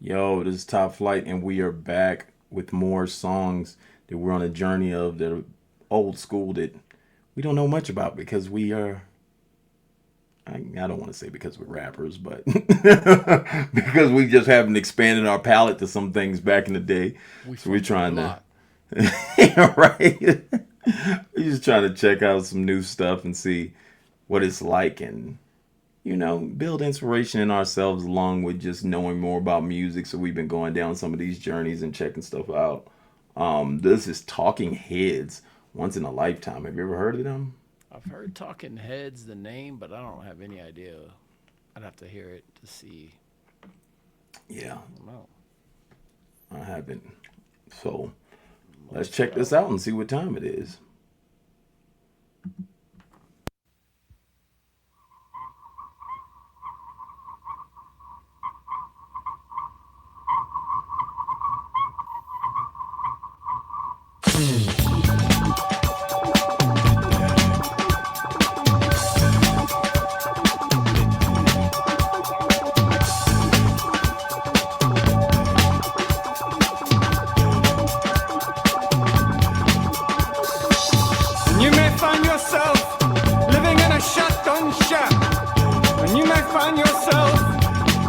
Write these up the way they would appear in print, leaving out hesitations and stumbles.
Yo, this is Top Flight, and we are back with more songs that we're on a journey of that are old school that we don't know much about because we are. I don't want to say because we're rappers, but because we just haven't expanded our palette to some things back in the day. We So we're from the trying to, block. right? We're just trying to check out some new stuff and see what it's like and build inspiration in ourselves along with just knowing more about music. So we've been going down some of these journeys and checking stuff out. This is Talking Heads, Once in a Lifetime. Have you ever heard of them? I've heard Talking Heads the name, but I don't have any idea. I'd have to hear it to see. Yeah, I don't know. I haven't. So let's Let's check this go. out and see what time it is. You may find yourself living in a shotgun shack, and you may find yourself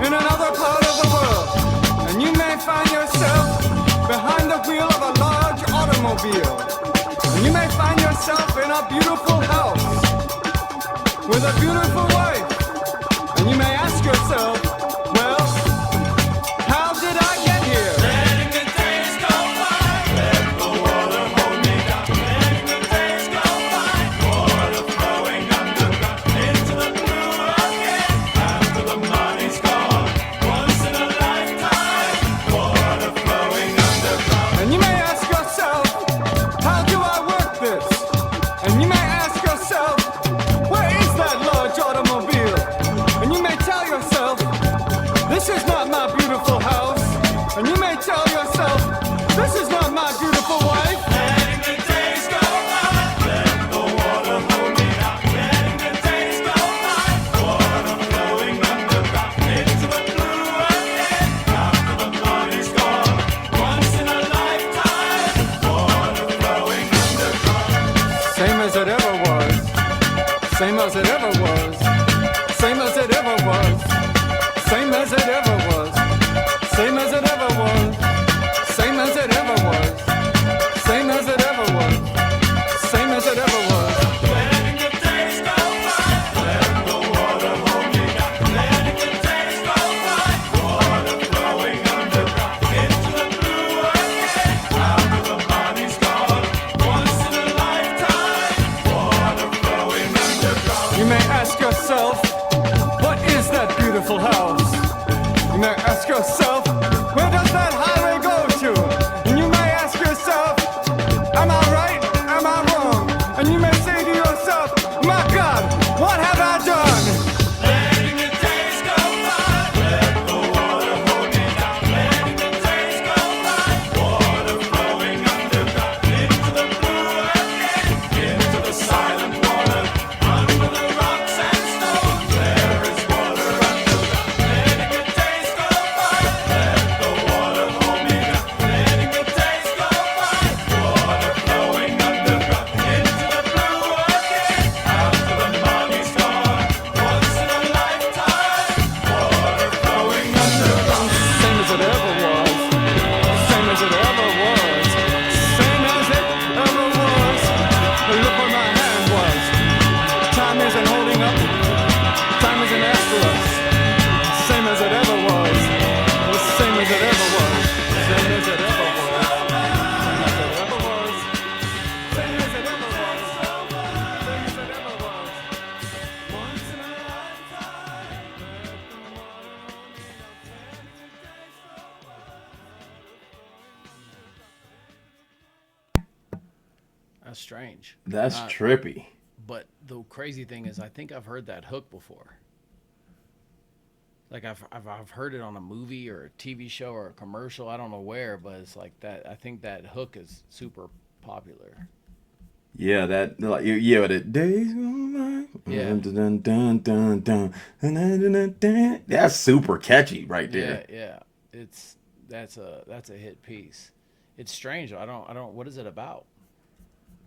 in another part of the world, and you may find yourself behind the wheel of a large automobile, and you may find yourself in a beautiful house with a beautiful wife, and you may ask yourself, well, how did I get here? Letting the days go by, let the water hold me down. Letting the days go by, water flowing underground into the blue again. After the money's gone, once in a lifetime, water flowing underground. And you may ask yourself, how do I work this? And you may ask yourself, where is that large automobile? And you may tell yourself, this is not my beautiful house. And you may tell yourself, this is not my beautiful wife. Letting the days go by, let the water hold me down. Letting the days go by, water flowing underground into the blue again. After the money's gone, once in a lifetime, water flowing underground. Same as it ever was, same as it ever was, same as it ever was, same as it ever was, same as it ever was, same as it ever was, same as it ever was, same as it ever was. Letting the days go by, let the water hold me down. Letting the days go by, water flowing underground into the blue again. After the money's gone, once in a lifetime, water flowing underground. You may ask yourself, what is that beautiful house? You may ask yourself, where does that highway go to? And you may ask yourself, am I right? Am I wrong? And you may say to yourself, my God, what have I done? Letting the days go by, let the water hold me down. Letting the days go by, water flowing underground into the blue again, into the silent water, under the rocks and stones. There is water underground. Letting the days go by, let the water hold me down. Letting the days go by, water flowing underground into the blue again. After the money's gone, once in a lifetime, water flowing underground. Same as it ever was, same as it ever was, same as it ever was. Look where my hand was. Time isn't holding up, time isn't after us. Same as it ever was, same as it ever was, same as it ever was, same as it ever was, same as it ever was, same as it ever was. Once in a lifetime, let the water hold me That's strange. That's Uh, trippy. but the crazy thing is, I think I've heard that hook before. Like I've heard it on a movie or a TV show or a commercial. I don't know where, but it's like that. I think that hook is super popular. Yeah, that like yeah, the days go by. Yeah. Dun, dun, dun, dun, dun, dun, dun, dun, dun. That's super catchy right Yeah, there. yeah. that's a hit piece. It's strange. I don't. What is it about?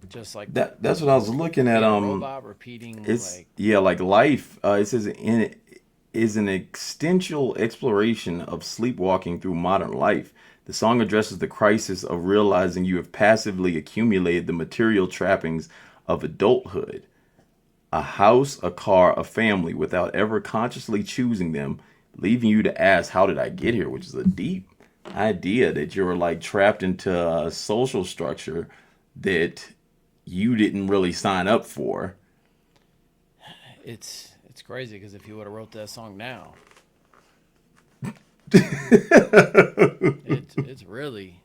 Just like That's what I was looking at. being a robot repeating It's like yeah, like life. It says in it is an existential exploration of sleepwalking through modern life. The song addresses the crisis of realizing you have passively accumulated the material trappings of adulthood, a house, a car, a family, without ever consciously choosing them, leaving you to ask, "How did I get here?" Which is a deep idea that you're like trapped into a social structure that you didn't really sign up for. it's crazy because if you would have wrote that song now, it's really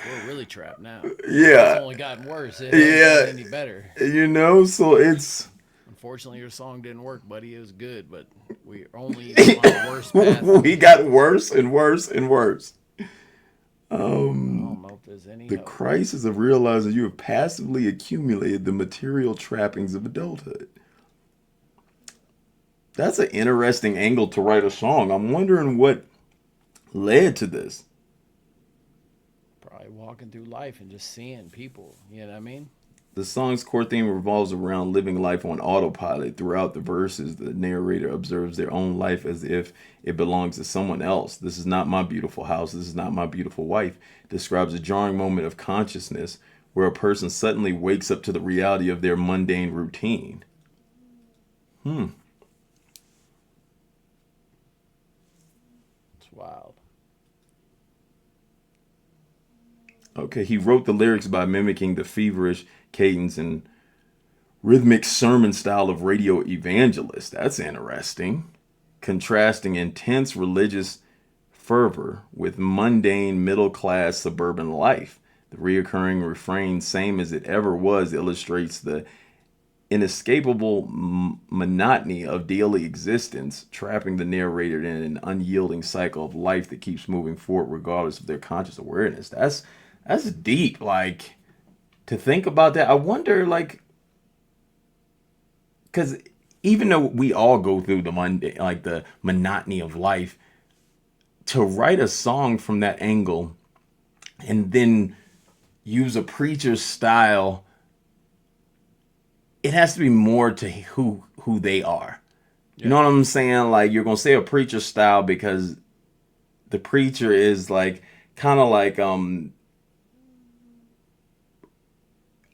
we're really trapped now. It's Yeah, only gotten worse. It hasn't yeah, gotten any better. so it's Unfortunately, your song didn't work, buddy. It was good, but we're only on a worse path. we got worse and worse and worse. I don't know if there's any The hope. crisis of realizing you have passively accumulated the material trappings of adulthood. That's an interesting angle to write a song. I'm wondering what led to this. Probably walking through life and just seeing people. You know what I mean? The song's core theme revolves around living life on autopilot. Throughout the verses, the narrator observes their own life as if it belongs to someone else. "This is not my beautiful house. This is not my beautiful wife," describes a jarring moment of consciousness where a person suddenly wakes up to the reality of their mundane routine. It's wild. Okay, he wrote the lyrics by mimicking the feverish cadence and rhythmic sermon style of radio evangelists. That's interesting. Contrasting intense religious fervor with mundane middle class suburban life. The reoccurring refrain, "same as it ever was," illustrates the inescapable monotony of daily existence, trapping the narrator in an unyielding cycle of life that keeps moving forward regardless of their conscious awareness. That's deep. Like, to think about that, I wonder, like, because even though we all go through the Monday, like the monotony of life, to write a song from that angle and then use a preacher's style, it has to be more to who they are. You know what I'm saying? Like, you're gonna say a preacher style because the preacher is like kind of like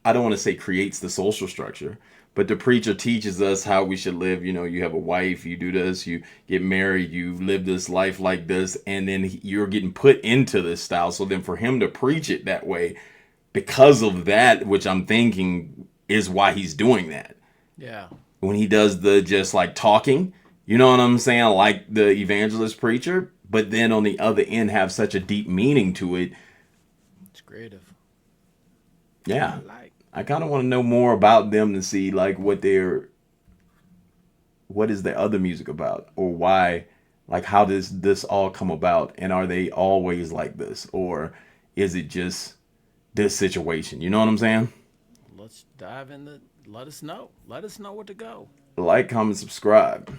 I don't want to say creates the social structure, but the preacher teaches us how we should live. You know, you have a wife, you do this, you get married, you live this life like this, and then you're getting put into this style. So then for him to preach it that way, because of that, which I'm thinking is why he's doing that. Yeah. When he does the just like talking, you know what I'm saying? Like the evangelist preacher, but then on the other end have such a deep meaning to it. It's creative. Yeah. Like, I kind of want to know more about them to see like what is their other music about, or why, like how does this all come about, and are they always like this, or is it just this situation? You know what I'm saying? let's dive in. Let us know. Let us know what to go. Like, comment, subscribe.